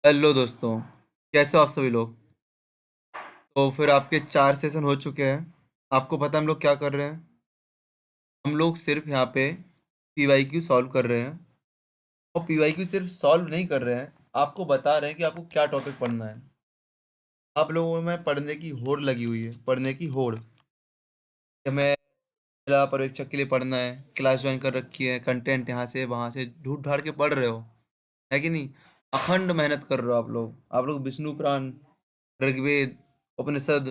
Hello दोस्तों। कैसे हो आप सभी लोग। तो फिर आपके 4 सेशन हो चुके हैं। आपको पता है हम लोग क्या कर रहे हैं। हम लोग सिर्फ यहाँ पे पीवाईक्यू सॉल्व कर रहे हैं। और पीवाईक्यू सिर्फ सॉल्व नहीं कर रहे हैं, आपको बता रहे हैं कि आपको क्या टॉपिक पढ़ना है। आप लोगों में पढ़ने की होड़ लगी हुई है, पढ़ने की होड़ कि हमें जिला पर्यवेक्षक के लिए पढ़ना है। क्लास ज्वाइन कर रखी है, कंटेंट यहाँ से वहाँ से ढूंढ ढाड़ के पढ़ रहे हो, है कि नहीं। अखंड मेहनत कर रहे हो आप लोग विष्णु पुराण, ऋग्वेद, उपनिषद,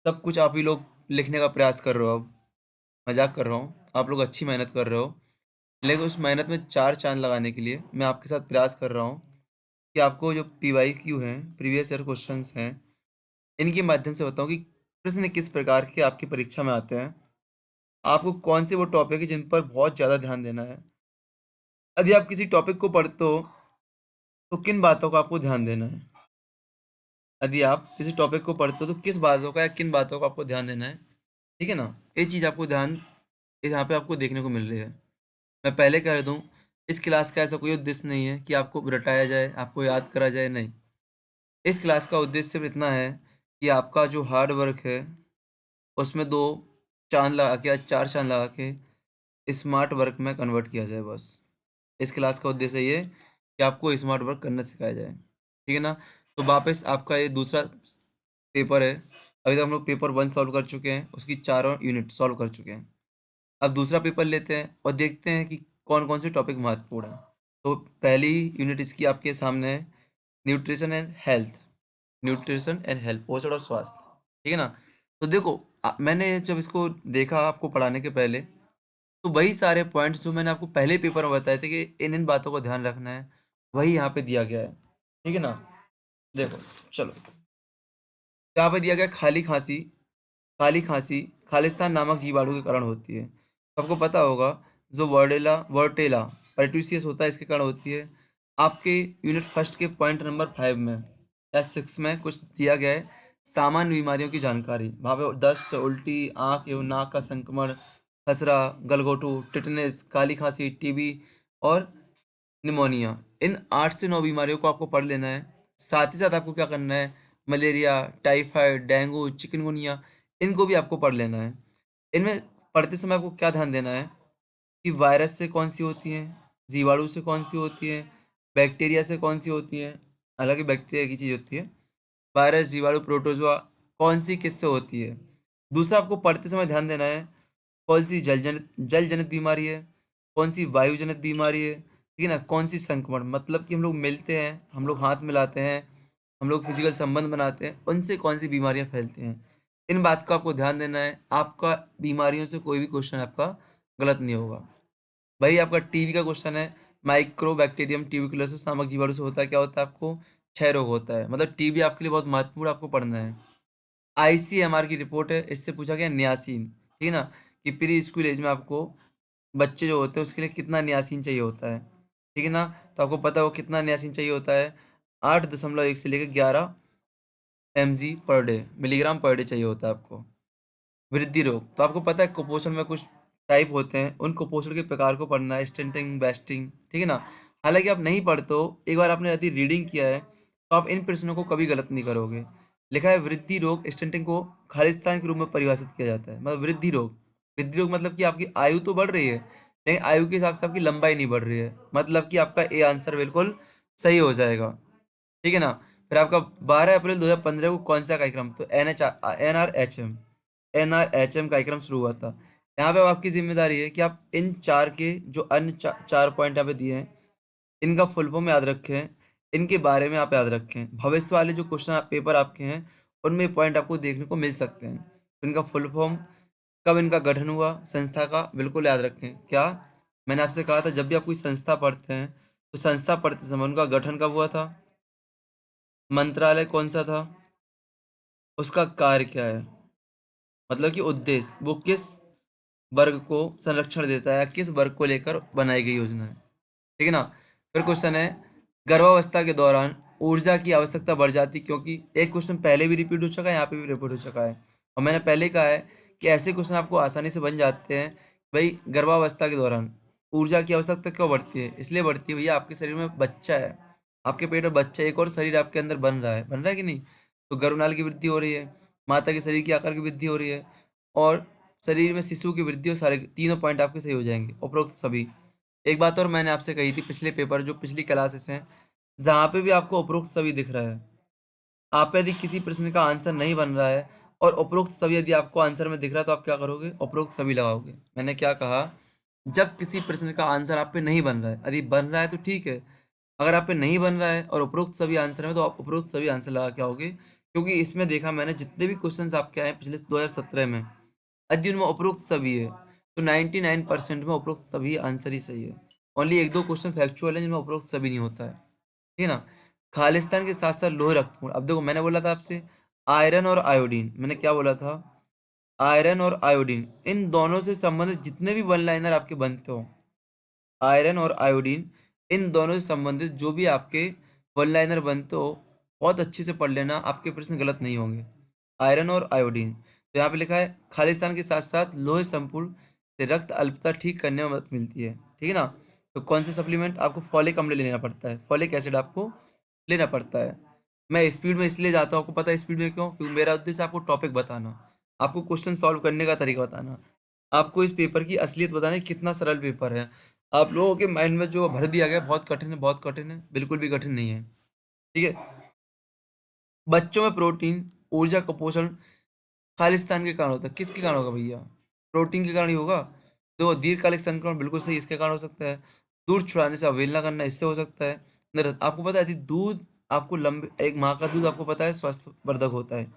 सब कुछ आप ही लोग लिखने का प्रयास कर रहे हो। अब मजाक कर रहा हूँ, आप लोग अच्छी मेहनत कर रहे हो। लेकिन उस मेहनत में चार चांद लगाने के लिए मैं आपके साथ प्रयास कर रहा हूँ कि आपको जो पीवाईक्यू हैं, प्रीवियस ईयर क्वेश्चंस हैं, इनके माध्यम से बताऊँ कि प्रश्न किस प्रकार के आपकी परीक्षा में आते हैं। आपको कौन से वो टॉपिक है जिन पर बहुत ज़्यादा ध्यान देना है। यदि आप किसी टॉपिक को पढ़ते हो तो किन बातों का आपको ध्यान देना है। यदि आप किसी टॉपिक को पढ़ते हो तो किस बातों का या किन बातों का आपको ध्यान देना है। ठीक है ना। ये चीज़ आपको ध्यान यहाँ पे आपको देखने को मिल रही है। मैं पहले कह दूं, इस क्लास का ऐसा कोई उद्देश्य नहीं है कि आपको रटाया जाए, आपको याद करा जाए, नहीं। इस क्लास का उद्देश्य सिर्फ इतना है कि आपका जो हार्ड वर्क है उसमें दो चांद लगा के या चार चांद लगा के स्मार्ट वर्क में कन्वर्ट किया जाए, बस। इस क्लास का उद्देश्य ये कि आपको स्मार्ट वर्क करना सिखाया जाए, ठीक है ना। तो वापस आपका ये दूसरा पेपर है। अभी तक हम लोग पेपर 1 सॉल्व कर चुके हैं, उसकी चारों यूनिट सॉल्व कर चुके हैं। अब दूसरा पेपर लेते हैं और देखते हैं कि कौन कौन से टॉपिक महत्वपूर्ण है। तो पहली यूनिट इसकी आपके सामने है, nutrition and health. Nutrition and health, पोषण और स्वास्थ्य, ठीक है ना। तो देखो, मैंने जब इसको देखा आपको पढ़ाने के पहले, तो वही सारे पॉइंट्स जो मैंने आपको पहले पेपर में बताए थे कि इन इन बातों का ध्यान रखना है, वही यहाँ पे दिया गया है, ठीक है ना। देखो, चलो, यहाँ पे दिया गया खाली खांसी। खाली खांसी खालिस्तान नामक जीवाणु के कारण होती है। आपको पता होगा, जो वर्डेला वर्टेला परट्यूसियस होता है, इसके कारण होती है। आपके यूनिट फर्स्ट के पॉइंट नंबर 5 में या 6 में कुछ दिया गया है, सामान्य बीमारियों की जानकारी। वहाँ पे दस्त, उल्टी, आँख एवं नाक का संक्रमण, खसरा, गलघोटू, टिटनेस, काली खांसी, टीबी और निमोनिया, इन 8 से 9 बीमारियों को आपको पढ़ लेना है। साथ ही साथ आपको क्या करना है, मलेरिया, टाइफाइड, डेंगू, चिकनगुनिया, इनको भी आपको पढ़ लेना है। इनमें पढ़ते समय आपको क्या ध्यान देना है कि वायरस से कौन सी होती हैं, जीवाणु से कौन सी होती हैं, बैक्टीरिया से कौन सी होती हैं। हालांकि बैक्टीरिया की चीज़ होती है, वायरस, जीवाणु, प्रोटोजोआ, कौन सी किससे होती है। दूसरा, आपको पढ़ते समय ध्यान देना है कौन सी जल जनित बीमारी है, कौन सी वायु जनित बीमारी है, ठीक है ना। कौन सी संक्रमण, मतलब कि हम लोग मिलते हैं, हम लोग हाथ मिलाते हैं, हम लोग फिजिकल संबंध बनाते हैं, उनसे कौन सी बीमारियां फैलती हैं। इन बात का आपको ध्यान देना है। आपका बीमारियों से कोई भी क्वेश्चन आपका गलत नहीं होगा। भाई, आपका टीबी का क्वेश्चन है, माइक्रोबैक्टीरियम ट्यूबिकुलोसिस नामक जीवाणु से होता है, क्या होता है, आपको क्षय रोग होता है। मतलब टीबी आपके लिए बहुत महत्वपूर्ण, आपको पढ़ना है। आईसीएमआर की रिपोर्ट है, इससे पूछा गया नियासिन, ठीक है ना, कि प्री स्कूल एज में आपको बच्चे जो होते हैं उसके लिए कितना नियासिन चाहिए होता है, ठीक है ना। तो आपको पता हो कितना नियासिन चाहिए होता है, 8.1 से लेकर 11 mg per day, milligram per day चाहिए होता है आपको। वृद्धि रोग, तो आपको पता है कुपोषण में कुछ टाइप होते हैं, उन कुपोषण के प्रकार को पढ़ना है, स्टेंटिंग, बेस्टिंग, ठीक है ना। हालांकि आप नहीं पढ़ते हो, एक बार आपने यदि रीडिंग किया है तो आप इन प्रश्नों को कभी गलत नहीं करोगे। लिखा है वृद्धि रोग स्टेंटिंग को खालिस्तान के रूप में परिभाषित किया जाता है। मतलब वृद्धि रोग मतलब कि आपकी आयु तो बढ़ रही है, लेकिन आयु के हिसाब से आपकी लंबाई नहीं बढ़ रही है। मतलब कि आपका ए आंसर बिल्कुल सही हो जाएगा, ठीक है ना। फिर आपका 12 अप्रैल 2015 को कौन सा कार्यक्रम, तो एन आर एच एम कार्यक्रम शुरू हुआ था। यहाँ पे अब आपकी जिम्मेदारी है कि आप इन चार के जो अन्य चार पॉइंट यहाँ पे दिए हैं, इनका फुल फॉर्म याद रखें, इनके बारे में आप याद रखें। भविष्य वाले जो क्वेश्चन पेपर आपके हैं उनमें पॉइंट आपको देखने को मिल सकते हैं। तो इनका फुल फॉर्म, कब इनका गठन हुआ, संस्था का बिल्कुल याद रखें। क्या मैंने आपसे कहा था, जब भी आप कोई संस्था पढ़ते हैं तो संस्था पढ़ते समय उनका गठन कब हुआ था, मंत्रालय कौन सा था, उसका कार्य क्या है, मतलब कि उद्देश्य, वो किस वर्ग को संरक्षण देता है, किस वर्ग को लेकर बनाई गई योजना है, ठीक है ना। फिर क्वेश्चन है, गर्भावस्था के दौरान ऊर्जा की आवश्यकता बढ़ जाती, क्योंकि एक क्वेश्चन पहले भी रिपीट हो चुका है, यहाँ पे भी रिपीट हो चुका है। और मैंने पहले कहा है कि ऐसे क्वेश्चन आपको आसानी से बन जाते हैं। भाई, गर्भावस्था के दौरान ऊर्जा की आवश्यकता क्यों बढ़ती है, इसलिए बढ़ती है भैया, आपके शरीर में बच्चा है, आपके पेट में बच्चा, एक और शरीर आपके अंदर बन रहा है कि नहीं? तो गर्भनाल की वृद्धि हो रही है, माता के शरीर के आकार की वृद्धि हो रही है और शरीर में शिशु की वृद्धि, और सारे तीनों पॉइंट आपके सही हो जाएँगे, उपरोक्त सभी। एक बात और मैंने आपसे कही थी पिछले पेपर, जो पिछली क्लासेस हैं, जहाँ पे भी आपको उपरोक्त सभी दिख रहा है, आप पे यदि किसी प्रश्न का आंसर नहीं बन रहा है और उपरोक्त सभी यदि आपको आंसर में दिख रहा है, तो आप क्या करोगे? उपरोक्त सभी लगाओगे। मैंने क्या कहा? जब किसी प्रश्न का आंसर आप पे नहीं बन रहा है, यदि बन रहा है तो ठीक है, अगर आप पे नहीं बन रहा है और उपरोक्त सभी आंसर में, तो आप उपरोक्त सभी आंसर लगा के आओगे, क्योंकि इसमें देखा मैंने जितने भी क्वेश्चंस आपके आए हैं पिछले 2017 में, यदि उनमें उपरोक्त सभी है, तो 99% में उपरोक्त सभी आंसर ही सही है। ओनली एक दो क्वेश्चन फैक्चुअल है जिनमें उपरोक्त सभी नहीं होता है, ठीक है ना? खालिस्तान के साथ साथ लोहे रक्त पूर्ण, अब देखो मैंने बोला था आपसे आयरन और आयोडीन, मैंने क्या बोला था? आयरन और आयोडीन, इन दोनों से संबंधित जितने भी वन लाइनर आपके बनते हो, आयरन और आयोडीन, इन दोनों से संबंधित जो भी आपके वन लाइनर बनते हो, बहुत अच्छे से पढ़ लेना, आपके प्रश्न गलत नहीं होंगे। आयरन और आयोडीन, तो यहाँ पे लिखा है खालिस्तान के साथ साथ लोहे संपूर्ण से रक्त अल्पता ठीक करने में मदद मिलती है, ठीक है ना? तो कौन से सप्लीमेंट? आपको फॉलिक अम्ल लेना पड़ता है, फॉलिक एसिड आपको लेना पड़ता है। मैं स्पीड में इसलिए जाता हूँ, आपको पता है स्पीड में क्यों? क्योंकि मेरा उद्देश्य आपको टॉपिक बताना, आपको क्वेश्चन सॉल्व करने का तरीका बताना, आपको इस पेपर की असलियत बताना कि कितना सरल पेपर है। आप लोगों के माइंड में जो भर दिया गया बहुत कठिन है, बहुत कठिन है, बिल्कुल भी कठिन नहीं है, ठीक है? बच्चों में प्रोटीन, ऊर्जा का पोषण खालिस्तान के कारण होता है, किसके कारण होगा भैया? प्रोटीन के कारण ही होगा। तो दीर्घकालिक संक्रमण बिल्कुल सही, इसके कारण हो सकता है। दूध छुड़ाने से अवहेलना करना, इससे हो सकता है। आपको पता है यदि दूध आपको लंबे, एक माँ का दूध आपको पता है स्वास्थ्यवर्धक होता है,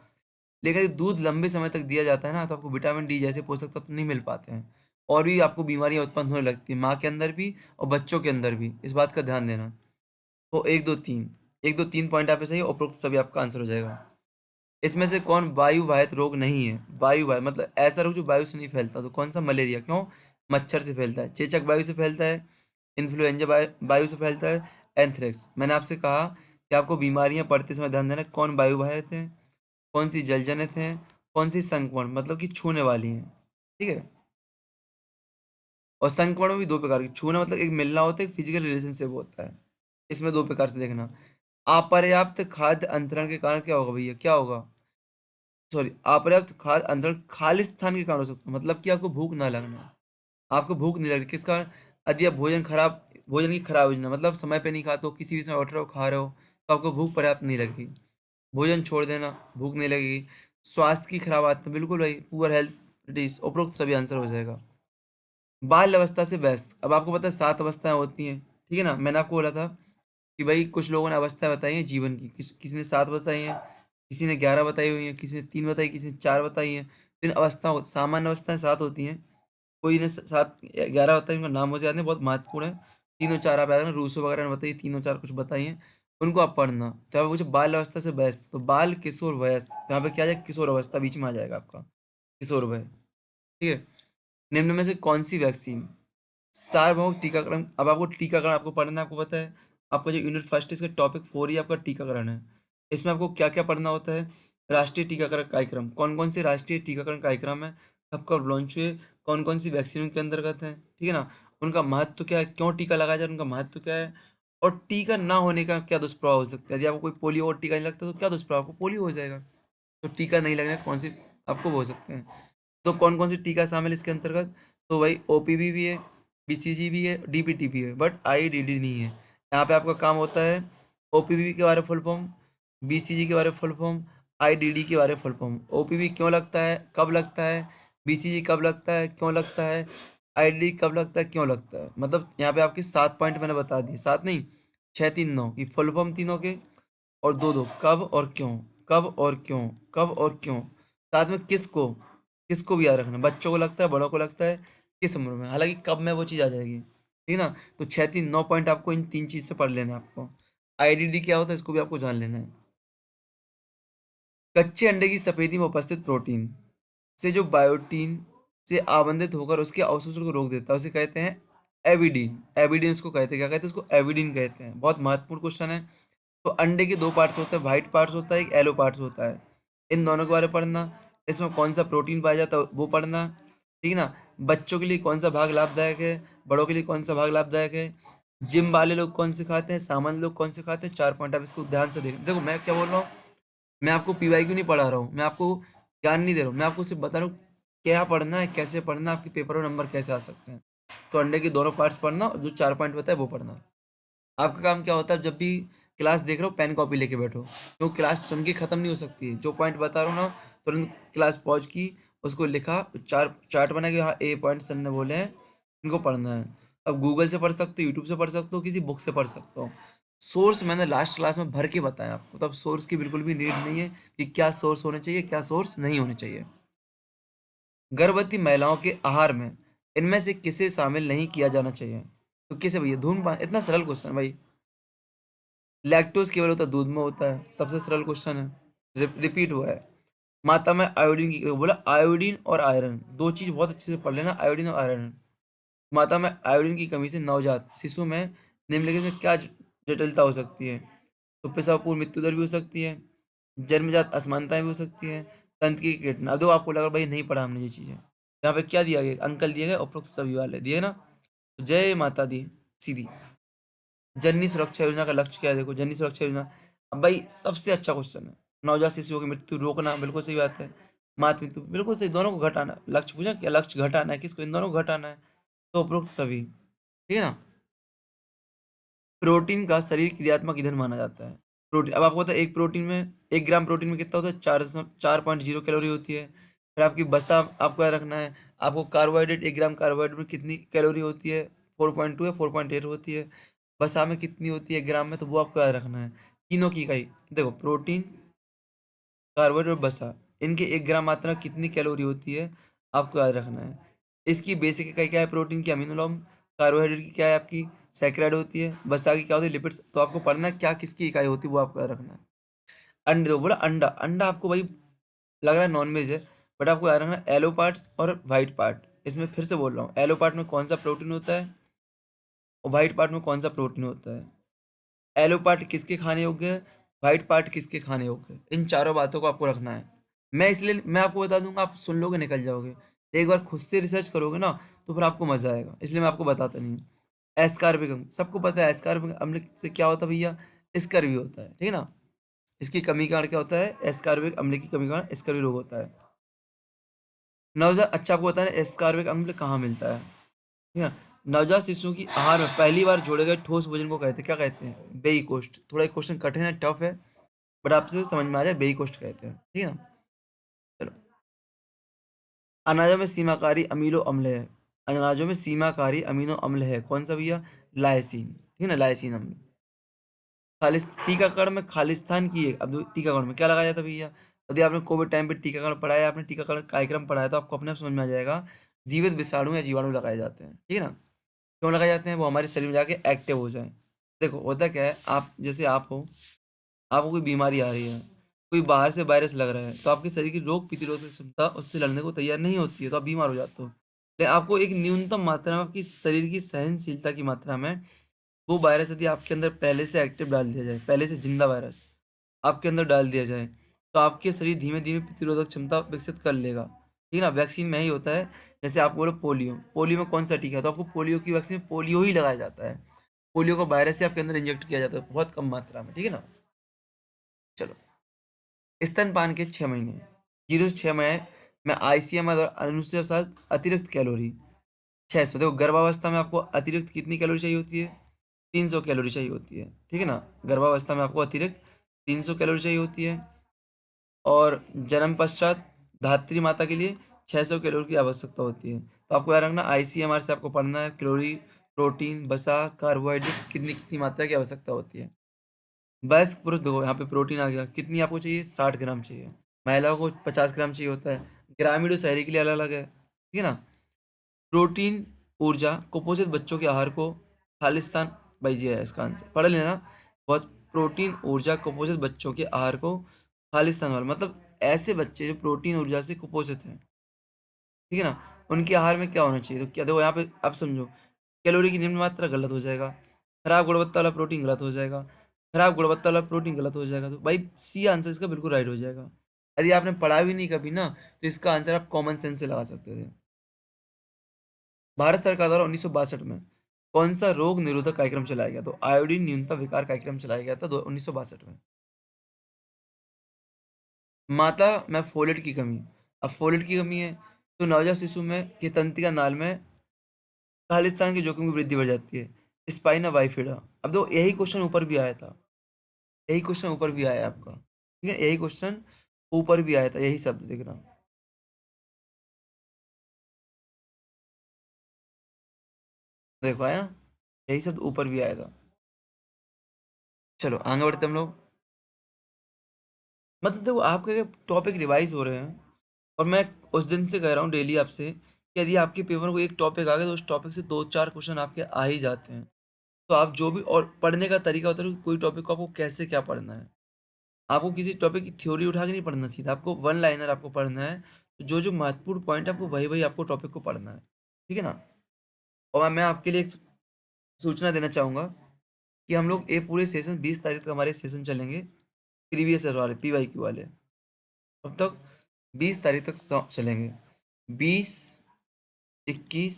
लेकिन यदि दूध लंबे समय तक दिया जाता है ना, तो आपको विटामिन डी जैसे पोषक तत्व नहीं मिल पाते हैं, और भी आपको बीमारियां उत्पन्न होने लगती है, माँ के अंदर भी और बच्चों के अंदर भी, इस बात का ध्यान देना। तो एक दो तीन पॉइंट आप पे सही है, उपरोक्त सभी आपका आंसर हो जाएगा। इसमें से कौन वायु वाहित रोग नहीं है? वायु वाहित मतलब ऐसा रोग जो वायु से नहीं फैलता, तो कौन सा? मलेरिया। क्यों? मच्छर से फैलता है। चेचक वायु से फैलता है। इन्फ्लुएंजा वायु से फैलता है। एंथ्रेक्स। मैंने आपसे कहा कि आपको बीमारियां पढ़ते समय ध्यान देना, कौन वायु वाहित है, कौन सी जलजनित है, कौन सी संक्रमण मतलब कि छूने वाली है, ठीक है? और संक्रमण में भी दो प्रकार की, छूना मतलब एक मिलना होता है, एक फिजिकल रिलेशनशिप होता है, इसमें दो प्रकार से देखना। अपर्याप्त खाद्य अंतरण के कारण क्या होगा भैया? क्या होगा? सॉरी, अपर्याप्त खाद्य अंतरण खालिस्तान के कारण हो सकता है, मतलब कि आपको भूख ना लगना, आपको भूख नहीं लग रही, किस कारण? यदि आप भोजन की खराब योजना, मतलब समय पे नहीं खाते हो, किसी भी समय उठ रहे हो, खा रहे हो, तो आपको भूख पर्याप्त नहीं लगेगी, भोजन छोड़ देना, भूख नहीं लगेगी। स्वास्थ्य की खराब आदत, बिल्कुल भाई, पुअर हेल्थ, उपरोक्त सभी आंसर हो जाएगा। बाल अवस्था से वयस्क, अब आपको पता है 7 अवस्थाएं होती हैं, ठीक है ना? मैंने आपको बोला था कि भाई कुछ लोगों ने अवस्थाएं बताई हैं जीवन की, किसी ने 7 बताई हैं, किसी ने 11 बताई हुई हैं, किसी ने 3 बताई, किसी ने 4 बताई हैं। तो इन सामान्य अवस्थाएं 7 होती हैं, कोई ने 7 11 बताई, उनका नाम मुझे याद नहीं, बहुत महत्वपूर्ण है। तीनों चार आप याद रखना, रूसो वगैरह ने बताई, तीनों चार कुछ बताई हैं, उनको आप पढ़ना। तो यहाँ पे पूछे बाल अवस्था से वयस्क, तो बाल किशोर वयस्क, तो यहाँ पे क्या आ जाएगा? किशोर अवस्था बीच में आ जाएगा आपका, किशोर वय, ठीक है? निम्न में से कौन सी वैक्सीन? सार्वभौमिक टीकाकरण, अब आपको टीकाकरण आपको पढ़ना है, आपको पता है आपका जो यूनिट फर्स्ट है, इसका टॉपिक 4 ही आपका टीकाकरण है। इसमें आपको क्या क्या पढ़ना होता है? राष्ट्रीय टीकाकरण कार्यक्रम, कौन कौन से राष्ट्रीय टीकाकरण कार्यक्रम है, कब कब लॉन्च हुए, कौन कौन सी वैक्सीन उनके अंतर्गत है, ठीक है ना? उनका महत्व क्या है, क्यों टीका लगाया जाए, उनका महत्व क्या है, और टीका ना होने का क्या दुष्प्रभाव हो सकता है? यदि आपको कोई पोलियो और टीका नहीं लगता, तो क्या दुष्प्रभाव? आपको पोलियो हो जाएगा। तो टीका नहीं लगने का कौन सी आपको वो हो सकते हैं? तो कौन कौन सी टीका शामिल है इसके अंतर्गत? तो भाई ओपीवी भी है, बीसीजी भी है, डीपीटी भी है, बट आईडीडी नहीं है। यहाँ पे आपका काम होता है ओपीवी के बारे में फुल फॉर्म, बीसीजी के बारे में फुल फॉर्म, आईडीडी के बारे में फुल फॉर्म। ओपीवी क्यों लगता है, कब लगता है, बीसीजी कब लगता है, क्यों लगता है, आईडीडी कब लगता है, क्यों लगता है। मतलब यहाँ पे आपके 7 पॉइंट मैंने बता दिए, 7 नहीं, 6 3 9 की फुल फॉर्म तीनों के, और दो दो कब और क्यों, कब और क्यों, कब और क्यों। साथ में किसको, किसको भी याद रखना, बच्चों को लगता है, बड़ों को लगता है, किस उम्र में, हालांकि कब में वो चीज़ आ जाएगी, ठीक है ना? तो 6 3 9 पॉइंट आपको इन तीन चीज़ से पढ़ लेना है आपको। आईडीडी क्या होता है इसको भी आपको जान लेना है। कच्चे अंडे की सफेदी में उपस्थित प्रोटीन से जो बायोटीन से आवंधित होकर उसके अवशोषण को रोक देता है, उसे कहते हैं एविडीन। एविडीन उसको कहते हैं, क्या कहते हैं उसको? एविडीन कहते हैं। बहुत महत्वपूर्ण क्वेश्चन है। तो अंडे के दो पार्ट्स होते हैं, व्हाइट पार्ट्स होता है, एक येलो पार्ट्स होता है। इन दोनों के बारे में पढ़ना। इसमें कौन सा प्रोटीन पाया जाता है वो पढ़ना, ठीक है ना? बच्चों के लिए कौन सा भाग लाभदायक है, बड़ों के लिए कौन सा भाग लाभदायक है, जिम वाले लोग कौन सिखाते हैं, सामान्य लोग कौन सिखाते हैं, 4 पॉइंट आप इसको ध्यान से देखें। देखो मैं क्या बोल रहा हूँ, मैं आपको पीवाईक्यू नहीं पढ़ा रहा हूँ, मैं आपको ज्ञान नहीं दे रहा हूँ, मैं आपको सिर्फ बता रहा हूँ क्या पढ़ना है, कैसे पढ़ना है, आपके पेपर में नंबर कैसे आ सकते हैं। तो अंडे के दोनों पार्ट्स पढ़ना और जो 4 पॉइंट बताए वो पढ़ना। आपका काम क्या होता है, जब भी क्लास देख रहे हो पेन कॉपी लेके बैठो, तो क्लास सुन के खत्म नहीं हो सकती है। जो पॉइंट बता रहा हूँ ना, तुरंत क्लास पॉज की, उसको लिखा, चार चार्ट बना के, हाँ ए पॉइंट सर ने बोले हैं, इनको पढ़ना है। अब गूगल से पढ़ सकते हो, यूट्यूब से पढ़ सकते हो, किसी बुक से पढ़ सकते हो। सोर्स मैंने लास्ट क्लास में भर के बताया आपको, तब सोर्स की बिल्कुल भी नीड नहीं है कि क्या सोर्स होने चाहिए, क्या सोर्स नहीं होने चाहिए। गर्भवती महिलाओं के आहार में इनमें से किसे शामिल नहीं किया जाना चाहिए? तो किसे भैया? धूम्रपान। इतना सरल क्वेश्चन भाई। लैक्टोज केवल होता है दूध में होता है, सबसे सरल क्वेश्चन है, रिपीट हुआ है। माता में आयोडीन की, बोला आयोडीन और आयरन, दो चीज बहुत अच्छे से पढ़ लेना, आयोडीन और आयरन। माता में आयोडीन की कमी से नवजात शिशु में निम्नलिखित में क्या जटिलता हो सकती है? तो प्रसव पूर्व मृत्यु दर भी हो सकती है, जन्मजात असमानताएं भी हो सकती है, तंत्र की किटना। दो आपको लगा भाई नहीं पढ़ा हमने ये चीजें, यहाँ पे क्या दिया गया, अंकल दिए गए, उपरोक्त सभी वाले दिए ना। तो जय माता दी सीधी। जननी सुरक्षा योजना का लक्ष्य क्या है? देखो जननी सुरक्षा योजना, अब भाई सबसे अच्छा क्वेश्चन है। नवजात शिशुओं की मृत्यु रोकना, बिल्कुल सही बात है। मातृ मृत्यु, बिल्कुल सही, दोनों को घटाना। लक्ष्य पूछा क्या, लक्ष्य घटाना है, किसको? इन दोनों को घटाना है। तो उपरोक्त सभी, ठीक है ना। प्रोटीन का शरीर क्रियात्मक ईंधन माना जाता है। प्रोटीन, अब आपको पता है एक प्रोटीन में, 1 ग्राम प्रोटीन में कितना होता है? 4.0 कैलोरी होती है। फिर आपकी बसा आपको याद रखना है। आपको कार्बोहाइड्रेट, 1 ग्राम कार्बोहाइड्रेट में कितनी कैलोरी होती है? 4.2 या 4.8 होती है। बसा में कितनी होती है ग्राम में? तो वो आपको याद रखना है। तीनों की इकाई देखो, प्रोटीन, कार्बोहाइड्रेट और बसा, इनके 1 ग्राम मात्रा कितनी कैलोरी होती है आपको याद रखना है। इसकी बेसिक इकाई क्या है? प्रोटीन की अमीनोलॉम, कार्बोहाइड्रेट की क्या है आपकी? सैकराइड होती है, बसा की क्या होती है? लिपिड्स। तो आपको पढ़ना है क्या किसकी इकाई होती है, वो आपको याद रखना है। अंडे, तो बोला अंडा, अंडा आपको भाई लग रहा है नॉनवेज है, बट आपको याद रखना है एलो पार्ट्स और वाइट पार्ट। इसमें फिर से बोल रहा हूँ, एलो पार्ट में कौन सा प्रोटीन होता है और व्हाइट पार्ट में कौन सा प्रोटीन होता है। एलो पार्ट किसके खाने योग्य है, व्हाइट पार्ट किसके खाने योग्य है, इन चारों बातों को आपको रखना है। मैं इसलिए मैं आपको बता दूंगा, आप सुन लोगे निकल जाओगे। एक बार खुद से रिसर्च करोगे ना, तो फिर आपको मजा आएगा, इसलिए मैं आपको बताता नहीं हूँ। एस्कार्बिक अम्ल, सबको पता है एस्कार्बिक अम्ल से क्या होता है भैया? स्कर्वी होता है, ठीक है ना। इसकी कमी के कारण क्या होता है? एस्कार्बिक अम्ल की कमी के कारण स्कर्वी रोग होता है। नवजात, अच्छा आपको पता है एस्कार्बिक अम्ल कहाँ मिलता है? ठीक है। नवजात शिशुओं की आहार में पहली बार जोड़े गए ठोस भोजन को कहते हैं, क्या कहते हैं? बेई कोष्ठ। थोड़ा एक क्वेश्चन कठिन है, टफ है, बट आपसे समझ में आ जाए, बेई कोष्ठ कहते हैं, ठीक है ना। चलो, अनाजों में सीमाकारी अमीनो अम्ल है, अनाजों में सीमाकारी अमीनो अम्ल है, कौन सा भैया? लाइसिन, ठीक है ना, लाइसिन अम्ल। टीकाकरण में खालिस्तान की एक, अब टीकाकरण में क्या लगाया जाता है भैया? यदि आपने कोविड टाइम पे टीकाकरण पढ़ाया, आपने टीकाकरण कार्यक्रम पढ़ाया, तो आपको अपने आप समझ में आ जाएगा। जीवित विषाणु या जीवाणु लगाए जाते हैं, ठीक है ना। क्यों लगाए जाते हैं? वो हमारे शरीर में जाके एक्टिव हो जाए। देखो होता क्या है, आप जैसे आप हो, आपको कोई बीमारी आ रही है, कोई बाहर से वायरस लग रहा है, तो आपके शरीर की रोग प्रतिरोधक क्षमता उससे लड़ने को तैयार नहीं होती है, तो आप बीमार हो जाते हो। लेकिन आपको एक न्यूनतम मात्रा में, आपकी शरीर की सहनशीलता की मात्रा में, वो वायरस यदि आपके अंदर पहले से एक्टिव डाल दिया जाए, पहले से जिंदा वायरस आपके अंदर डाल दिया जाए, तो आपके शरीर धीमे धीमे प्रतिरोधक क्षमता विकसित कर लेगा, ठीक है ना। वैक्सीन में ही होता है। जैसे आप बोलो पोलियो, पोलियो में कौन सा टीका है? तो आपको पोलियो की वैक्सीन, पोलियो ही लगाया जाता है। पोलियो को वायरस से आपके अंदर इंजेक्ट किया जाता है बहुत कम मात्रा में, ठीक है ना। चलो, स्तनपान के 6 महीने, 0 से 6 महीने में आईसीएमआर और अनुसार अतिरिक्त कैलोरी 600। देखो गर्भावस्था में आपको अतिरिक्त कितनी कैलोरी चाहिए होती है? 300 कैलोरी चाहिए होती है, ठीक है ना। गर्भावस्था में आपको अतिरिक्त 300 कैलोरी चाहिए होती है। और जन्म पश्चात धात्री माता के लिए 600 कैलोरी की आवश्यकता होती है। तो आपको याद रखना, आईसीएमआर से आपको पढ़ना है कैलोरी, प्रोटीन, वसा, कार्बोहाइड्रेट कितनी कितनी मात्रा की आवश्यकता होती है। वयस्क पुरुष, देखो यहाँ पे प्रोटीन आ गया, कितनी आपको चाहिए? 60 ग्राम चाहिए। महिलाओं को 50 ग्राम चाहिए होता है। ग्रामीण और शहरी के लिए अलग अलग है, ठीक है ना। प्रोटीन, ऊर्जा, कुपोषित बच्चों के आहार को खालिस्तान, भाई जी है इसका आंसर, पढ़ लेना। बहुत, प्रोटीन, ऊर्जा, कुपोषित बच्चों के आहार को खालिस्तान वाला मतलब ऐसे बच्चे जो प्रोटीन ऊर्जा से कुपोषित हैं, ठीक है ना, उनके आहार में क्या होना चाहिए? तो क्या देखो यहाँ पे आप समझो, कैलोरी की निम्न मात्रा गलत हो जाएगा, खराब गुणवत्ता वाला प्रोटीन गलत हो जाएगा, खराब गुणवत्ता वाला प्रोटीन गलत हो जाएगा, तो भाई सी आंसर इसका बिल्कुल राइट हो जाएगा। यदि आपने पढ़ा भी नहीं कभी ना, तो इसका आंसर आप कॉमन सेंस से लगा सकते थे। भारत सरकार द्वारा 1962 में कौन सा रोग निरोधक कार्यक्रम चलाया गया? तो आयोडीन न्यूनता विकार कार्यक्रम चलाया गया था 1962 में। माता में फोलेट की कमी। अब फोलेट की कमी है तो नवजात शिशु में की तंत्रिका नाल में खालिस्तान के जोखिम की वृद्धि बढ़ जाती है। Spina bifida. अब तो यही क्वेश्चन ऊपर भी आया था, यही क्वेश्चन ऊपर भी आया है आपका, ठीक है, यही क्वेश्चन ऊपर भी आया था, यही शब्द देखना। देखो आया, यही शब्द ऊपर भी आया था। चलो आगे बढ़ते हम लोग। मतलब देखो आपके टॉपिक रिवाइज हो रहे हैं, और मैं उस दिन से कह रहा हूँ डेली आपसे कि यदि आपके पेपर में कोई एक टॉपिक आ गया तो उस टॉपिक से दो चार क्वेश्चन आपके आ ही जाते हैं। तो आप जो भी, और पढ़ने का तरीका होता है कि कोई टॉपिक को आपको कैसे क्या पढ़ना है। आपको किसी टॉपिक की थ्योरी उठा के नहीं पढ़ना सीधा, आपको वन लाइनर आपको पढ़ना है। तो जो जो महत्वपूर्ण पॉइंट है आपको वही वही आपको टॉपिक को पढ़ना है, ठीक है ना। और मैं आपके लिए एक सूचना देना चाहूँगा कि हम लोग ये पूरे सेशन 20 तारीख तक हमारे सेशन चलेंगे, प्रीवियस ईयर वाले PYQ वाले। अब तक 20 तारीख तक चलेंगे। 20, 21,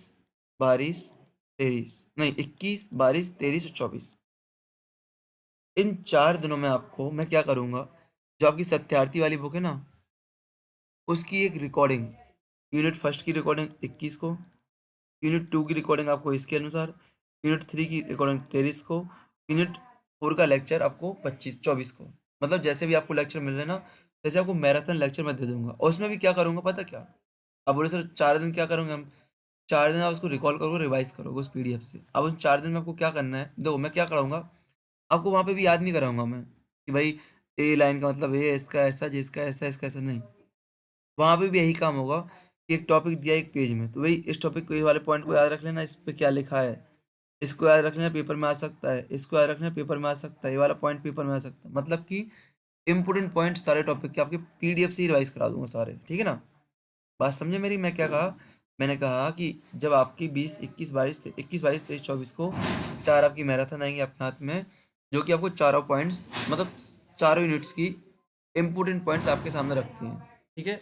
22, 23, नहीं 21, 22, 23 और 24। इन 4 दिनों में आपको मैं क्या करूँगा, जो आपकी सत्यार्थी वाली बुक है ना, उसकी एक रिकॉर्डिंग, यूनिट फर्स्ट की रिकॉर्डिंग 21 को, यूनिट 2 की रिकॉर्डिंग आपको इसके अनुसार, यूनिट 3 की रिकॉर्डिंग 23 को, यूनिट 4 का लेक्चर आपको 24 को। मतलब जैसे भी आपको लेक्चर मिल रहे हैं ना, जैसे आपको मैराथन लेक्चर मैं दे दूंगा। और उसमें भी क्या करूंगा पता क्या, अब बोले सर 4 दिन क्या करूंगे हम, 4 दिन आप उसको रिकॉल करोगे, रिवाइज करोगे उस PDF से। अब उन 4 दिन में आपको क्या करना है, देखो मैं क्या कराऊंगा, आपको वहां पे भी याद नहीं कराऊंगा मैं कि भाई ए लाइन का मतलब ये, इसका ऐसा, जिसका ऐसा, इसका ऐसा, नहीं। वहां पे भी यही काम होगा कि एक टॉपिक दिया एक पेज में, तो भाई इस टॉपिक को, ये वाले पॉइंट को याद रख लेना, इस पे क्या लिखा है, इसको याद रखना पेपर में आ सकता है, इसको याद रखना पेपर में आ सकता है, ये वाला पॉइंट पेपर में आ सकता है। मतलब कि इंपोर्टेंट पॉइंट सारे टॉपिक के आपके PDF से ही रिवाइज करा दूंगा सारे, ठीक है ना। बात समझे मेरी, मैं क्या कहा, मैंने कहा कि जब आपकी 20, 21, 22, 23 को 4 आपकी मैराथन आएंगे आपके हाथ में, जो कि आपको चारों पॉइंट्स, मतलब चारों यूनिट्स की इंपोर्टेंट पॉइंट्स आपके सामने रखती हैं, ठीक है।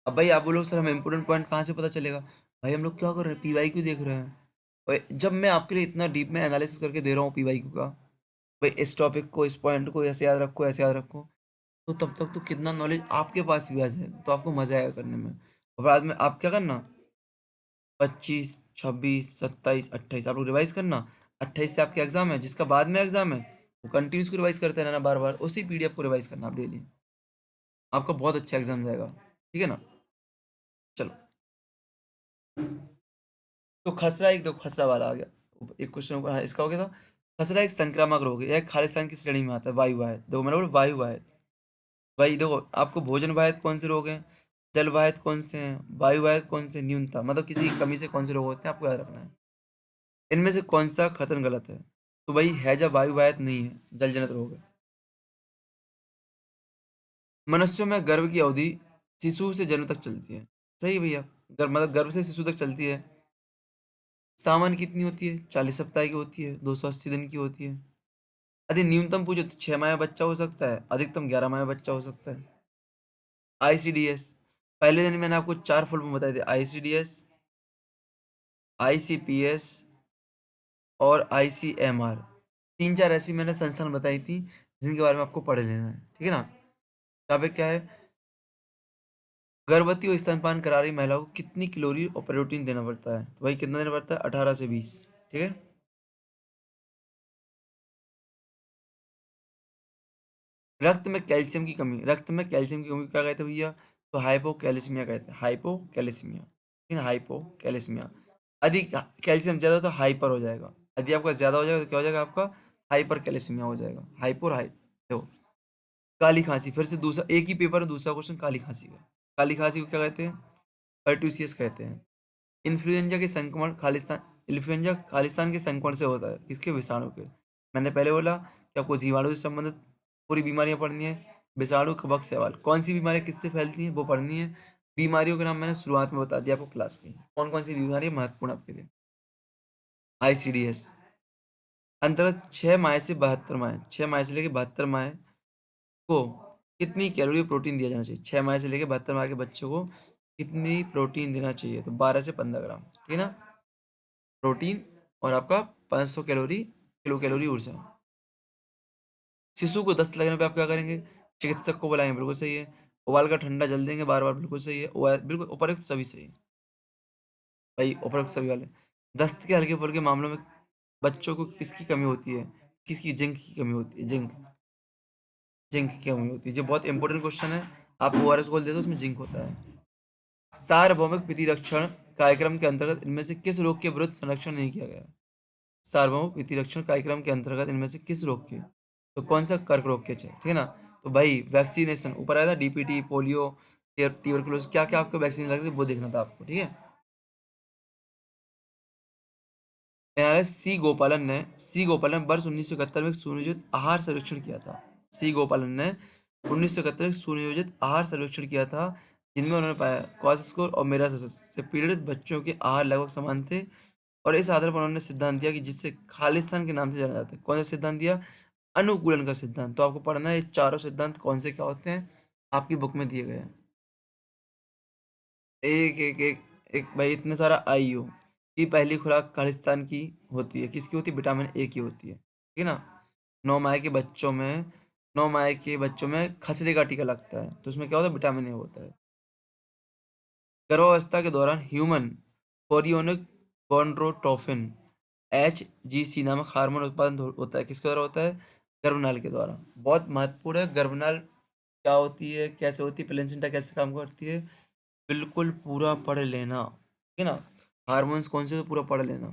अब भाई आप बोलो सर हमें इंपोर्टेंट पॉइंट कहाँ से पता चलेगा, भाई हम लोग क्या कर रहे हैं, PYQ देख रहे हैं। और जब मैं आपके लिए इतना डीप में एनालिसिस करके दे रहा हूँ PYQ का, भाई इस टॉपिक को, इस पॉइंट को ऐसे याद रखो, ऐसे याद रखो, तो तब तक तो कितना नॉलेज आपके पास भी आ जाएगा, तो आपको मजा आएगा करने में। और बाद में आप क्या करना, 25, 26, 27, 28 आप लोग रिवाइज करना। 28 से आपके एग्जाम है, जिसका बाद में एग्जाम है वो कंटिन्यूस को रिवाइज करते रहना, बार बार उसी PDF को रिवाइज करना आप डेली। आपका बहुत अच्छा एग्जाम जाएगा, ठीक है ना। चलो, तो खसरा एक, दो खसरा वाला आ गया एक क्वेश्चन ऊपर, हाँ इसका हो गया था। खसरा एक संक्रामक रोग है, यह खालिस्तान की श्रेणी में आता है, वायु वाहित। देखो मैंने बोला वायु वाहित, भाई देखो आपको भोजन वाहित कौन से रोग हैं, जल वाहित कौन से हैं, वायु वाहित कौन से, न्यूनता मतलब किसी की कमी से कौन से रोग होते हैं, आपको याद रखना है। इनमें से कौन सा कथन गलत है, तो भाई हैजा वायु वाहित नहीं है, जल जनित रोग है। मनुष्यों में गर्भ की अवधि शिशु से जन्म तक चलती है, सही है भैया। मतलब गर्भ से शिशु तक चलती है। सामान्य कितनी होती है, 40 सप्ताह की होती है, 280 दिन की होती है। यदि न्यूनतम पूछे तो 6 माह बच्चा हो सकता है, अधिकतम 11 माह बच्चा हो सकता है। ICDS, पहले दिन मैंने आपको 4 फुल फॉर्म बताए थे, ICDS, ICPS और ICMR। 3 4 ऐसी मैंने संस्थान बताई थी जिनके बारे में आपको पढ़ लेना है, ठीक है ना। यहाँ पे क्या है, गर्भवती और स्तनपान करा रही महिलाओं को कितनी कैलोरी और प्रोटीन देना पड़ता है, तो भाई कितना देना पड़ता है, 18 से 20, ठीक है। रक्त में कैल्शियम की कमी, रक्त में कैल्शियम की कमी क्या कहते हैं भैया, तो हाइपोकैल्सीमिया कहते हैं, हाइपोकैल्सीमिया, ठीक है, हाइपोकैल्सीमिया। अधिक कैल्शियम ज्यादा हो तो हाइपर हो जाएगा, यदि आपका ज्यादा हो जाएगा तो क्या हो जाएगा आपका, हाइपर कैल्सीमिया हो जाएगा, हाइपर हाई। देखो काली खांसी, फिर से दूसरा एक ही पेपर में दूसरा क्वेश्चन काली खांसी का। काली खांसी को क्या कहते हैं, पर्ट्यूसियस कहते हैं। इन्फ्लुएंजा के संक्रमण खालिस्तान, इन्फ्लुएंजा खालिस्तान के संक्रमण से होता है, किसके, विषाणु के। मैंने पहले बोला कि आपको जीवाणु से संबंधित पूरी बीमारियां पढ़नी है, विषाणु, कवक, सवाल, कौन सी बीमारियां किससे फैलती हैं वो पढ़नी है। बीमारियों के नाम मैंने शुरुआत में बता दिया आपको क्लास में, कौन कौन सी बीमारियां महत्वपूर्ण आपके लिए। ICDS अंतर्गत 6 माह से 72 माह, 6 माह से लेकर 72 माह को कितनी कैलोरी प्रोटीन दिया जाना चाहिए, 6 माह से लेकर 72 माह के बच्चों को कितनी प्रोटीन देना चाहिए, तो 12 से 15 ग्राम, ठीक है ना, प्रोटीन और आपका 500 किलो कैलोरी ऊर्जा। शिशु को दस्त लगने पे आप क्या करेंगे? चिकित्सक को बुलाएंगे, बिल्कुल सही है। उबाल कर ठंडा जल देंगे बार बार, बिल्कुल सही है। बिल्कुल उपरोक्त सभी सही। भाई उपरोक्त सभी वाले। दस्त के हल्के फुल्के मामलों में बच्चों को किसकी कमी होती है? किसकी? जिंक की कमी होती है। जिंक। जिंक की कमी होती है। जो बहुत इंपॉर्टेंट क्वेश्चन है। आप ओआरएस घोल दे दो, उसमें जिंक होता है। सार्वभौमिक प्रतिरक्षण कार्यक्रम के अंतर्गत इनमें से किस रोग के विरुद्ध संरक्षण नहीं किया गया? सार्वभौमिक प्रतिरक्षण कार्यक्रम के अंतर्गत इनमें से किस रोग के? तो कौन सा? कर्क रोग के, ठीक है ना? तो भाई वैक्सीनेशन ऊपर आया था, डीपीटी, पोलियो, ट्यूबरकुलोसिस, क्या क्या आपको वैक्सीन लग रही है वो देखना था आपको, ठीक है। न्यायालय सी गोपालन वर्ष 1971 में एक सुनियोजित आहार सर्वेक्षण किया था। सी गोपालन ने 1971 में एक सुनियोजित आहार सर्वेक्षण किया था, जिनमें उन्होंने पाया क्वास स्कोर और मेरा से पीड़ित बच्चों के आहार लगभग समान थे, और इस आधार पर उन्होंने सिद्धांत दिया कि जिससे खालिस्तान के नाम से जाना जाता है। कौन सा सिद्धांत दिया? अनुकूलन का सिद्धांत। तो आपको पढ़ना है ये चारों सिद्धांत कौन से क्या होते हैं, आपकी बुक में दिए गए हैं। एक एक एक एक भाई इतने सारा आई हो कि पहली खुराक खालिस्तान की होती है, किसकी होती है? विटामिन ए की होती है, ठीक है ना? नौ माह के बच्चों में 9 माह के बच्चों में खसरे का टीका लगता है, तो उसमें क्या होता है? विटामिन ए होता है। गर्भावस्था के दौरान ह्यूमन कोरियोनिक गोनडोट्रोपिन HGC नामक हार्मोन उत्पादन होता है, किसके द्वारा होता है? गर्भनाल के द्वारा। बहुत महत्वपूर्ण है। गर्भनाल क्या होती है, कैसे होती है, प्लेसेंटा कैसे काम करती है, बिल्कुल पूरा पढ़ लेना, ठीक है ना? हार्मोन्स कौन से, तो पूरा पढ़ लेना।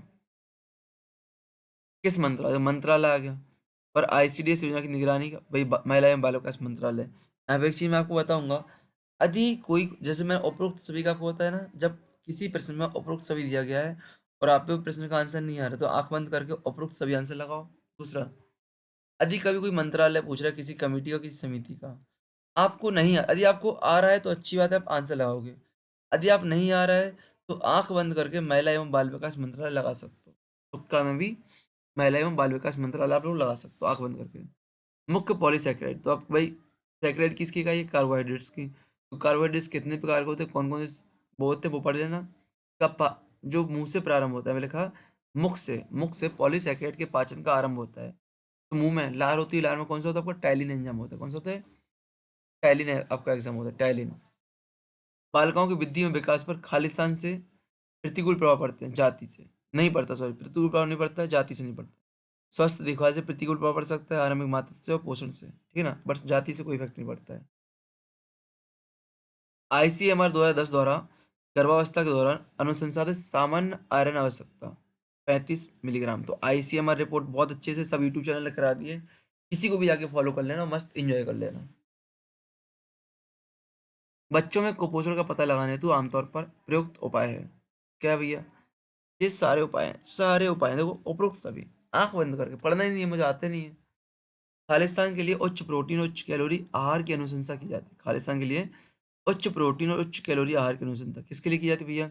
किस मंत्रालय? मंत्रालय आ गया। पर ICDS योजना की निगरानी का भाई महिला एवं बाल विकास मंत्रालय। अब एक चीज मैं आपको बताऊंगा, यदि कोई, जैसे मैं उपरोक्त सभी का, आपको होता है ना, जब किसी प्रश्न में उपरोक्त सभी दिया गया है और आप पे प्रश्न का आंसर नहीं आ रहा, तो आंख बंद करके उपरोक्त सभी आंसर लगाओ। दूसरा, यदि कभी कोई मंत्रालय पूछ रहा है किसी कमेटी का, किसी समिति का, आपको नहीं यदि आपको आ रहा है तो अच्छी बात है, आप आंसर लगाओगे। यदि आप नहीं आ रहा है तो आंख बंद करके महिला एवं बाल विकास मंत्रालय लगा सकते हो। तुक्का में भी महिला एवं बाल विकास मंत्रालय आप लोग लगा सकते हो आंख बंद करके। मुख्य पॉलीसैकेराइड, तो आप भाई सैकेराइड किसकी का? ये कार्बोहाइड्रेट्स की। तो कार्बोहाइड्रेट्स कितने प्रकार के होते हैं, कौन कौन से वो होते हैं, वो पढ़ लेना। जो मुंह से प्रारंभ होता है, मैंने लिखा मुख से पॉलीसैकेराइड के पाचन का आरंभ होता है। तो मुंह में लार होती है, लार में कौन सा होता है? आपका टैलिन एंजाइम होता है। कौन सा होता है? टैलिन है, आपका एग्जाम होता है टैलिन। बालिकाओं की वृद्धि में विकास पर खालिस्तान से प्रतिकूल प्रभाव पड़ते हैं, जाति से नहीं पड़ता, सॉरी, प्रतिकूल प्रभाव नहीं पड़ता है, जाति से नहीं पड़ता। स्वस्थ देखभाल से प्रतिकूल प्रभाव पड़ सकता है, आरंभिक मात्रा से और पोषण से, ठीक है ना, बस जाति से कोई इफेक्ट नहीं पड़ता है। ICMR 2010 द्वारा गर्भावस्था के दौरान अनुशंसित सामान्य आयरन आवश्यकता 35 मिलीग्राम। तो ICMR रिपोर्ट बहुत अच्छे से सब यूट्यूब चैनल ने करा दी है, किसी को भी जाके फॉलो कर लेना, मस्त इंजॉय कर लेना। बच्चों में कुपोषण का पता लगाने हेतु आमतौर पर प्रयुक्त उपाय है, क्या भैया? ये सारे उपाय हैं, देखो उपरोक्त सभी। आंख बंद करके पढ़ना ही नहीं है, मुझे आते नहीं है। खालिस्तान के लिए उच्च प्रोटीन उच्च कैलोरी आहार की अनुशंसा की जाती है। खालिस्तान के लिए उच्च प्रोटीन और उच्च कैलोरी आहार की अनुशंसा किसके लिए की जाती है भैया?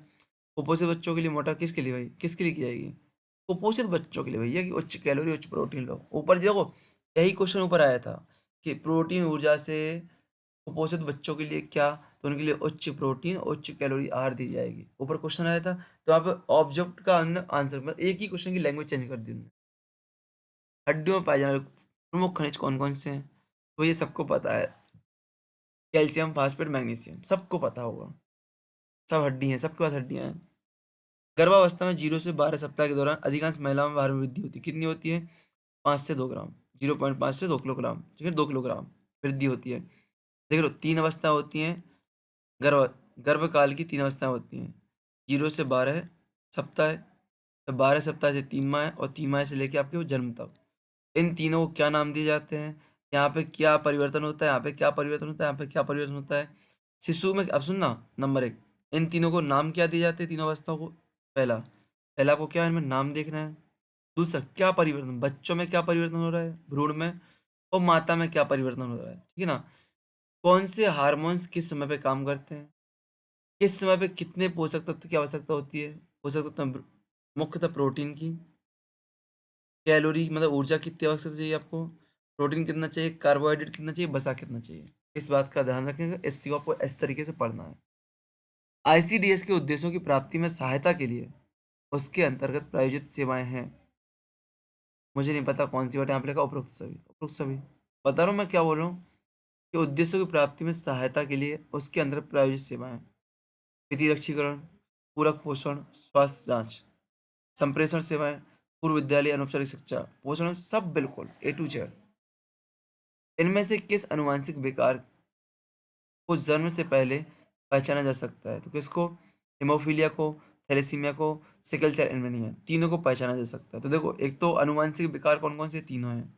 कुपोषित बच्चों के लिए। मोटा किसके लिए भाई? किसके लिए की जाएगी? कुपोषित बच्चों के लिए भैया, कि उच्च कैलोरी उच्च प्रोटीन लो। ऊपर देखो, यही क्वेश्चन ऊपर आया था कि प्रोटीन ऊर्जा से कुपोषित बच्चों के लिए क्या, तो उनके लिए उच्च प्रोटीन उच्च कैलोरी आहार दी जाएगी, ऊपर क्वेश्चन आया था। तो आप ऑब्जेक्ट का आंसर, मतलब एक ही क्वेश्चन की लैंग्वेज चेंज कर दी उन्होंने। हड्डियों में पाए जाने वाले प्रमुख खनिज कौन कौन से हैं? तो ये सबको पता है, कैल्शियम, फास्फेट, मैग्नीशियम, सबको पता होगा। सब हड्डी हैं, सबके पास हड्डियां हैं। गर्भावस्था में 0 से 12 सप्ताह के दौरान अधिकांश महिलाओं में भार में वृद्धि होती है, कितनी होती है? 5 से 2 ग्राम। 0.5 से 2 किलोग्राम, ठीक है, 2 किलोग्राम वृद्धि होती है। देख लो, 3 अवस्था होती हैं। गर्भ गर्भकाल की 3 अवस्थाएं होती हैं। 0 से 12 सप्ताह, 12 सप्ताह से 3 माह, और 3 माह से लेके आपके वो जन्म तक। इन तीनों को क्या नाम दिए जाते हैं? यहाँ पे क्या परिवर्तन होता है, यहाँ पे क्या परिवर्तन होता है, यहाँ पे क्या परिवर्तन होता है? शिशु में, अब सुनना, नंबर 1, इन तीनों को नाम क्या दिए जाते हैं, तीनों अवस्थाओं को? पहला पहला को क्या है, इनमें नाम देखना है। दूसरा, क्या परिवर्तन, बच्चों में क्या परिवर्तन हो रहा है, भ्रूण में, और माता में क्या परिवर्तन हो रहा है, ठीक है ना? कौन से हार्मोन्स किस समय पे काम करते हैं, किस समय पे कितने पोषक तत्व की आवश्यकता होती है? पोषक तत्व मुख्यतः प्रोटीन की, कैलोरी मतलब ऊर्जा कितनी आवश्यकता चाहिए आपको, प्रोटीन कितना चाहिए, कार्बोहाइड्रेट कितना चाहिए, बसा कितना चाहिए। इस बात का ध्यान रखेंगे, इसको आपको इस तरीके से पढ़ना है। ICDS के उद्देश्यों की प्राप्ति में सहायता के लिए उसके अंतर्गत प्रायोजित सेवाएं हैं। मुझे नहीं पता कौन सी बात यहाँ पे लिखा, उपरोक्त सभी, उपरोक्त सभी। बता रहा हूँ मैं क्या बोल रहा हूँ कि उद्देश्यों की प्राप्ति में सहायता के लिए उसके अंदर प्रायोजित सेवाएं, विधि रक्षीकरण, पूरक पोषण, स्वास्थ्य जांच, संप्रेषण सेवाएं, पूर्व विद्यालय अनौपचारिक शिक्षा, पोषण, सब बिल्कुल ए टू जेड। इनमें से किस अनुवांशिक विकार को जन्म से पहले पहचाना जा सकता है? तो किसको? हेमोफीलिया को, थैलेसीमिया को, सिकल सेल एनीमिया, तीनों को पहचाना जा सकता है। तो देखो, एक तो अनुवांशिक विकार कौन-कौन से? तीनों हैं।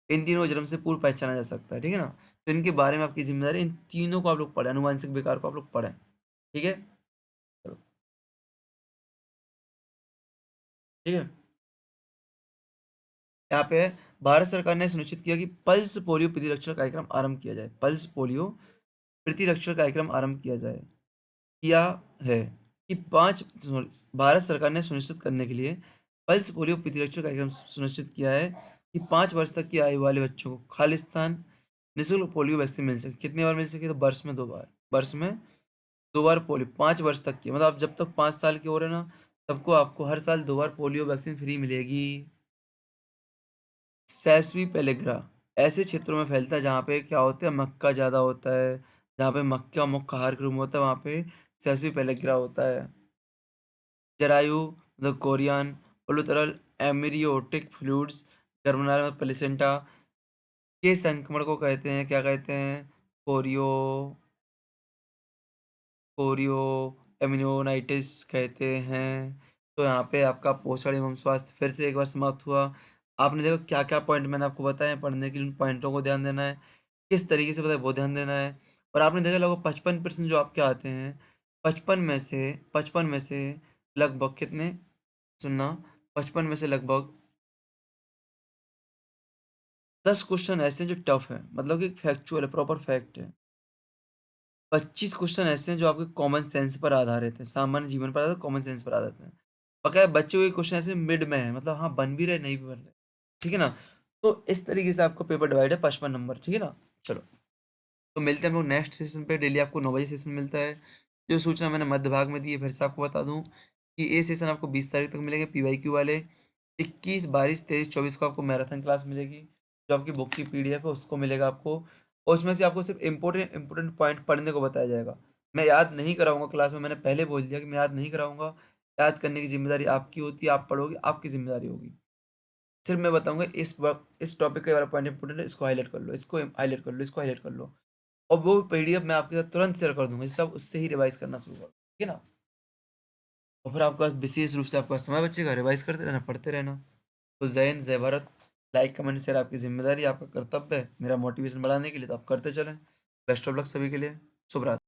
इन तीनों को जन्म से पूर्व पहचाना जा सकता है, ठीक है ना? तो इनके बारे में आपकी ज़िम्मेदारी, इन तीनों को आप लोग पढ़ें, अनुवांशिक विकार को आप लोग पढ़ें, ठीक है? चलो, ठीक है? यहाँ पे है, भारत सरकार ने सुनिश्चित किया कि पल्स पोलियो प्रतिरक्षण कार्यक्रम आरंभ किया जाए। पल्स पोलियो प्रतिरक्षण कार्यक्रम आरंभ किया जाए। किया है कि भारत सरकार ने सुनिश्चित करने के लिए पल्स पोलियो प्रतिरक्षण कार्यक्रम सुनिश्चित किया है कि 5 वर्ष तक की आयु वाले बच्चों को खालिस्तान निःशुल्क पोलियो वैक्सीन मिल सके। कितनी बार मिल सके? तो वर्ष में 2 बार। वर्ष में 2 बार पोलियो, 5 वर्ष तक की, मतलब आप जब तक 5 साल के हो रहे ना, तब को आपको हर साल 2 बार पोलियो वैक्सीन फ्री मिलेगी। सैसवी पेलेग्रा ऐसे क्षेत्रों में फैलता है जहाँ पे क्या होता है, मक्का ज़्यादा होता है, जहाँ पे मक्का मुख्य आहार के रूप में होता है, वहाँ पे सैसवी पेलेग्रा होता है। जरायु, द कोरियन, उलूतरल एमनियोटिक फ्लूइड्स, गर्भनाल में प्लेसेंटा के संक्रमण को कहते हैं, क्या कहते हैं? कोरियो कोरियो एमनियोनाइटिस कहते हैं। तो यहाँ पे आपका पोषण एवं स्वास्थ्य फिर से एक बार समाप्त हुआ। आपने देखो क्या-क्या पॉइंट मैंने आपको बताए हैं, पढ़ने के लिए उन पॉइंटों को ध्यान देना है, किस तरीके से बताया वो ध्यान देना है। और आपने देखा लगभग 55% जो आपके आते हैं, 55 में से लगभग कितने? सुनना, 55 में से लगभग 10 क्वेश्चन ऐसे हैं जो टफ हैं, मतलब कि फैक्चुअल है, प्रॉपर फैक्ट है। 25 क्वेश्चन ऐसे हैं जो आपके कॉमन सेंस पर आधारित हैं, सामान्य जीवन पर आधारित, कॉमन सेंस पर आधारित हैं। बकाया बचे हुए क्वेश्चन ऐसे मिड में हैं, मतलब हाँ, बन भी रहे, नहीं भी बन रहे। ठीक है ना? तो इस तरीके से आपका पेपर डिवाइड है 55 नंबर, ठीक है ना? चलो, तो मिलते हैं हम लोग नेक्स्ट सेशन पे। डेली आपको 9 बजे सेशन मिलता है। जो सूचना मैंने मध्य भाग में दी है, फिर से आपको बता दूं कि ये सेशन आपको 20 तारीख तक मिलेंगे पीवाईक्यू वाले। 21, 22, 23, 24 को आपको मैराथन क्लास मिलेगी। जो आपकी बुक की पीडीएफ है उसको मिलेगा आपको, और उसमें से आपको सिर्फ इंपॉर्टेंट इंपॉर्टेंट पॉइंट पढ़ने को बताया जाएगा। मैं याद नहीं कराऊंगा क्लास में, मैंने पहले बोल दिया कि मैं याद नहीं कराऊंगा। याद करने की जिम्मेदारी आपकी होती है, आप पढ़ोगे, आपकी जिम्मेदारी होगी। सिर्फ मैं बताऊंगा इस वक्त इस टॉपिक का वाला पॉइंट इंपॉर्टेंट है, इसको हाईलाइट कर लो, इसको हाईलाइट कर लो, इसको हाईलाइट कर लो। और वो पीडीएफ मैं आपके साथ तुरंत शेयर कर दूंगा, सब उससे ही रिवाइज करना शुरू करो, ठीक है ना? और फिर आपका विशेष रूप से आपका समय बचेगा, रिवाइज करते रहना, पढ़ते रहना। तो जय हिंद, जय भारत। लाइक कमेंट शेयर आपकी जिम्मेदारी, आपका कर्तव्य है मेरा मोटिवेशन बढ़ाने के लिए, तो आप करते चलें। बेस्ट ऑफ लक सभी के लिए। शुभ रात्रि।